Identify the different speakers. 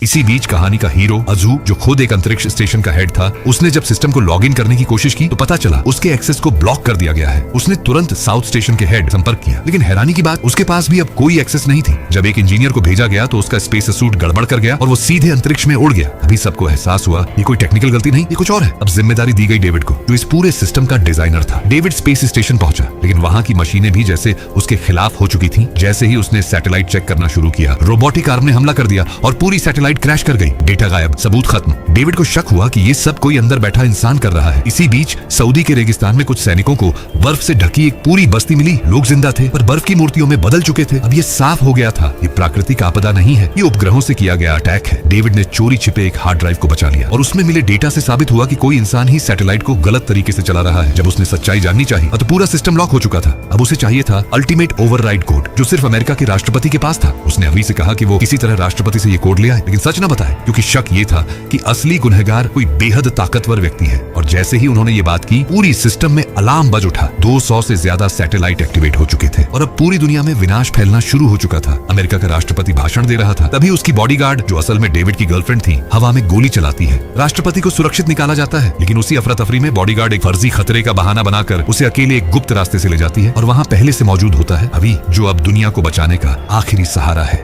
Speaker 1: इसी बीच कहानी का हीरो अजू, जो खुद एक अंतरिक्ष स्टेशन का हेड था, उसने जब सिस्टम को लॉग इन करने की कोशिश की तो पता चला उसके एक्सेस को ब्लॉक कर दिया गया है। उसने तुरंत साउथ स्टेशन के हेड संपर्क किया, लेकिन हैरानी की बात, उसके पास भी अब कोई एक्सेस नहीं थी। जब एक इंजीनियर को भेजा गया तो उसका स्पेस सूट गड़बड़ कर गया और वो सीधे अंतरिक्ष में उड़ गया। अभी सबको एहसास हुआ ये कोई टेक्निकल गलती नहीं, ये कुछ और है। अब जिम्मेदारी दी गई डेविड को, जो इस पूरे सिस्टम का डिजाइनर था। डेविड स्पेस स्टेशन पहुंचा, लेकिन वहां की मशीनें भी जैसे उसके खिलाफ हो चुकी थी। जैसे ही उसने सैटेलाइट चेक करना शुरू किया, रोबोटिक आर्म ने हमला कर दिया और पूरी सैटेलाइट क्रैश कर गई। डेटा गायब, सबूत खत्म। डेविड को शक हुआ कि ये सब कोई अंदर बैठा इंसान कर रहा है। इसी बीच सऊदी के रेगिस्तान में कुछ सैनिकों को बर्फ से ढकी एक पूरी बस्ती मिली। लोग जिंदा थे पर बर्फ की मूर्तियों में बदल चुके थे। अब ये साफ हो गया था, ये प्राकृतिक आपदा नहीं है, ये उपग्रहों से किया गया अटैक है। डेविड ने चोरी छिपे एक हार्ड ड्राइव को बचा लिया और उसमें मिले डेटा से साबित हुआ कि कोई इंसान ही सैटेलाइट को गलत तरीके से चला रहा है। जब उसने सच्चाई जाननी चाहिए तो पूरा सिस्टम लॉक हो चुका था। अब उसे चाहिए था अल्टीमेट ओवरराइड कोड, जो सिर्फ अमेरिका के राष्ट्रपति के पास था। उसने अभी से कहा कि वो किसी तरह राष्ट्रपति से ये कोड ले आए, लेकिन सच न बताए, क्योंकि शक ये था कि असली गुनहगार कोई बेहद ताकतवर व्यक्ति है। और जैसे ही उन्होंने ये बात की, पूरी सिस्टम में अलार्म बज उठा। 200 से ज्यादा सैटेलाइट एक्टिवेट हो चुके थे और अब पूरी दुनिया में विनाश फैलना शुरू हो चुका था। अमेरिका का राष्ट्रपति भाषण दे रहा था, तभी उसकी बॉडीगार्ड, जो असल में डेविड की गर्लफ्रेंड थी, हवा में गोली चलाती है। राष्ट्रपति को सुरक्षित निकाला जाता है, लेकिन उसी अफरा तफरी में बॉडीगार्ड एक फर्जी खतरे का बहाना बनाकर उसे अकेले एक गुप्त रास्ते से ले जाती है और वहां पहले से मौजूद होता है अभी, जो अब दुनिया को बचाने का आखिरी सहारा है।